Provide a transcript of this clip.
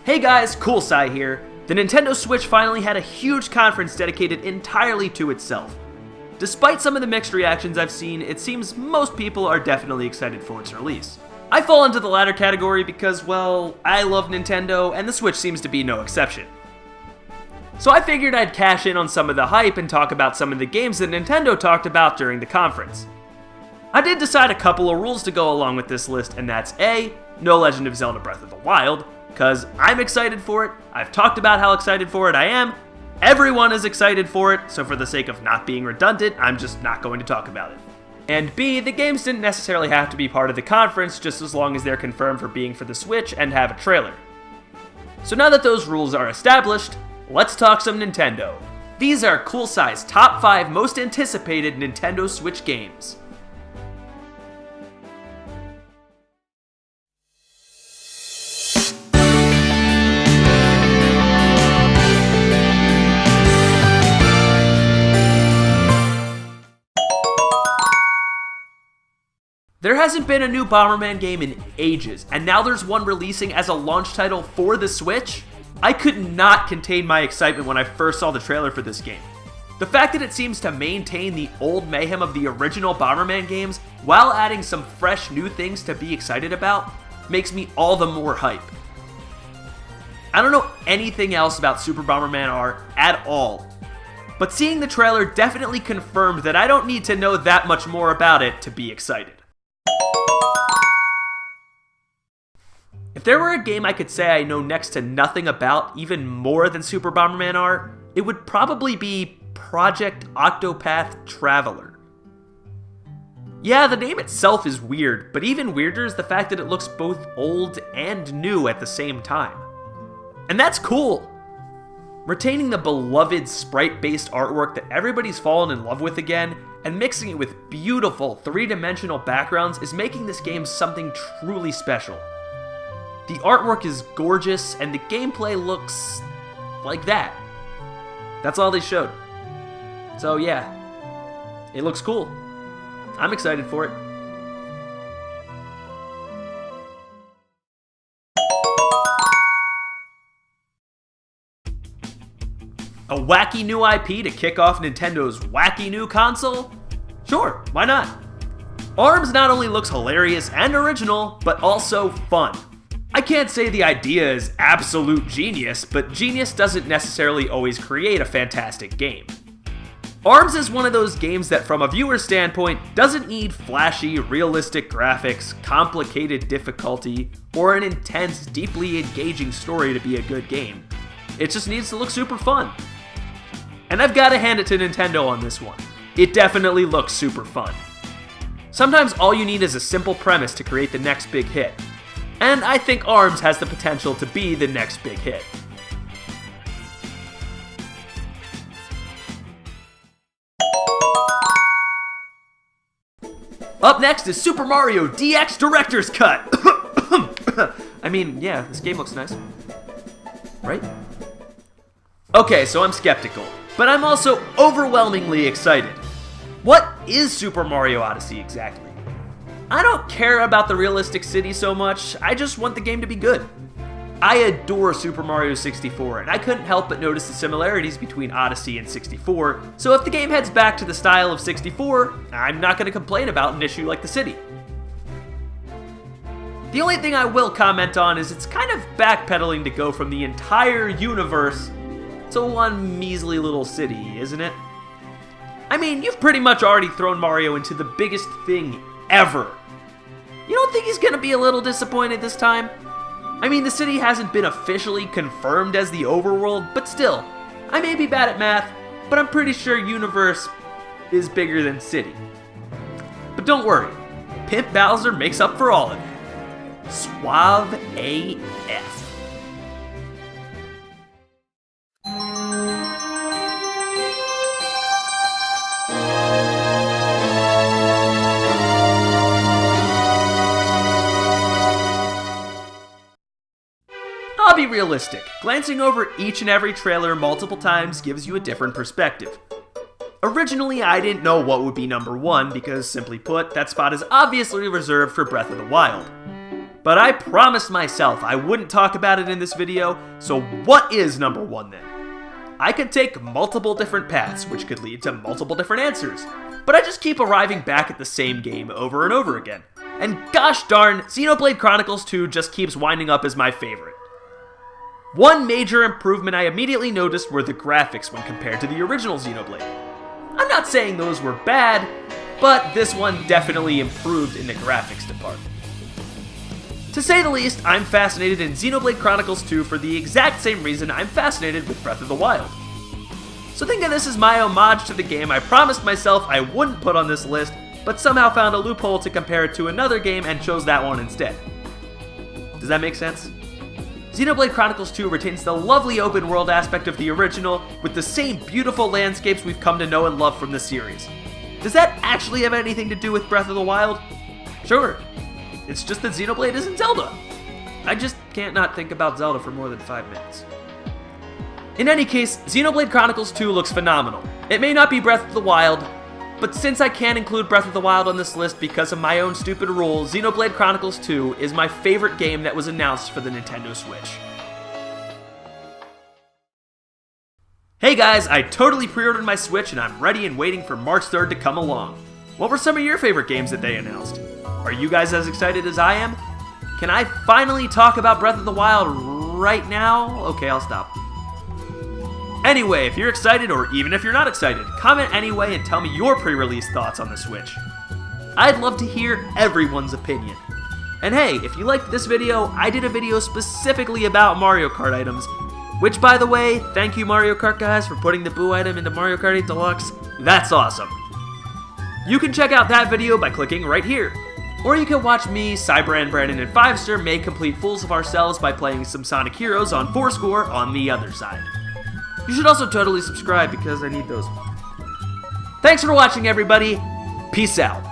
Hey guys, Coolsye here. The Nintendo Switch finally had a huge conference dedicated entirely to itself. Despite some of the mixed reactions I've seen, it seems most people are definitely excited for its release. I fall into the latter category because, well, I love Nintendo and the Switch seems to be no exception. So I figured I'd cash in on some of the hype and talk about some of the games that Nintendo talked about during the conference. I did decide a couple of rules to go along with this list, and that's A, no Legend of Zelda Breath of the Wild, because I'm excited for it, I've talked about how excited for it I am, everyone is excited for it, so for the sake of not being redundant, I'm just not going to talk about it. And B, the games didn't necessarily have to be part of the conference, just as long as they're confirmed for being for the Switch and have a trailer. So now that those rules are established, let's talk some Nintendo. These are Coolsye's top 5 most anticipated Nintendo Switch games. There hasn't been a new Bomberman game in ages, and now there's one releasing as a launch title for the Switch? I could not contain my excitement when I first saw the trailer for this game. The fact that it seems to maintain the old mayhem of the original Bomberman games while adding some fresh new things to be excited about makes me all the more hype. I don't know anything else about Super Bomberman R at all, but seeing the trailer definitely confirmed that I don't need to know that much more about it to be excited. If there were a game I could say I know next to nothing about even more than Super Bomberman R, it would probably be Project Octopath Traveler. Yeah, the name itself is weird, but even weirder is the fact that it looks both old and new at the same time. And that's cool! Retaining the beloved sprite-based artwork that everybody's fallen in love with again, and mixing it with beautiful three-dimensional backgrounds is making this game something truly special. The artwork is gorgeous, and the gameplay looks like that. That's all they showed. So yeah, it looks cool. I'm excited for it. A wacky new IP to kick off Nintendo's wacky new console? Sure, why not? ARMS not only looks hilarious and original, but also fun. I can't say the idea is absolute genius, but genius doesn't necessarily always create a fantastic game. ARMS is one of those games that from a viewer's standpoint doesn't need flashy, realistic graphics, complicated difficulty, or an intense, deeply engaging story to be a good game. It just needs to look super fun. And I've got to hand it to Nintendo on this one. It definitely looks super fun. Sometimes all you need is a simple premise to create the next big hit. And I think ARMS has the potential to be the next big hit. Up next is Super Mario DX Director's Cut! I mean, yeah, this game looks nice. Right? Okay, so I'm skeptical, but I'm also overwhelmingly excited. What is Super Mario Odyssey exactly? I don't care about the realistic city so much, I just want the game to be good. I adore Super Mario 64, and I couldn't help but notice the similarities between Odyssey and 64, so if the game heads back to the style of 64, I'm not going to complain about an issue like the city. The only thing I will comment on is it's kind of backpedaling to go from the entire universe to one measly little city, isn't it? I mean, you've pretty much already thrown Mario into the biggest thing ever. You don't think he's gonna be a little disappointed this time? I mean, the city hasn't been officially confirmed as the overworld, but still, I may be bad at math, but I'm pretty sure universe is bigger than city. But don't worry, Pimp Bowser makes up for all of it. Suave AF. I'll be realistic. Glancing over each and every trailer multiple times gives you a different perspective. Originally, I didn't know what would be number 1 because, simply put, that spot is obviously reserved for Breath of the Wild. But I promised myself I wouldn't talk about it in this video, so what is number 1 then? I could take multiple different paths, which could lead to multiple different answers, but I just keep arriving back at the same game over and over again. And gosh darn, Xenoblade Chronicles 2 just keeps winding up as my favorite. One major improvement I immediately noticed were the graphics when compared to the original Xenoblade. I'm not saying those were bad, but this one definitely improved in the graphics department. To say the least, I'm fascinated in Xenoblade Chronicles 2 for the exact same reason I'm fascinated with Breath of the Wild. So think of this as my homage to the game I promised myself I wouldn't put on this list, but somehow found a loophole to compare it to another game and chose that one instead. Does that make sense? Xenoblade Chronicles 2 retains the lovely open world aspect of the original, with the same beautiful landscapes we've come to know and love from the series. Does that actually have anything to do with Breath of the Wild? Sure. It's just that Xenoblade isn't Zelda. I just can't not think about Zelda for more than 5 minutes. In any case, Xenoblade Chronicles 2 looks phenomenal. It may not be Breath of the Wild, but since I can't include Breath of the Wild on this list because of my own stupid rule, Xenoblade Chronicles 2 is my favorite game that was announced for the Nintendo Switch. Hey guys, I totally pre-ordered my Switch and I'm ready and waiting for March 3rd to come along. What were some of your favorite games that they announced? Are you guys as excited as I am? Can I finally talk about Breath of the Wild right now? Okay, I'll stop. Anyway, if you're excited or even if you're not excited, comment anyway and tell me your pre-release thoughts on the Switch. I'd love to hear everyone's opinion. And hey, if you liked this video, I did a video specifically about Mario Kart items, which by the way, thank you Mario Kart guys for putting the Boo item into Mario Kart 8 Deluxe. That's awesome. You can check out that video by clicking right here. Or you can watch me, Cybrand, Brandon, and 5-Star make complete fools of ourselves by playing some Sonic Heroes on Fourscore on the other side. You should also totally subscribe because I need those. Thanks for watching everybody, peace out.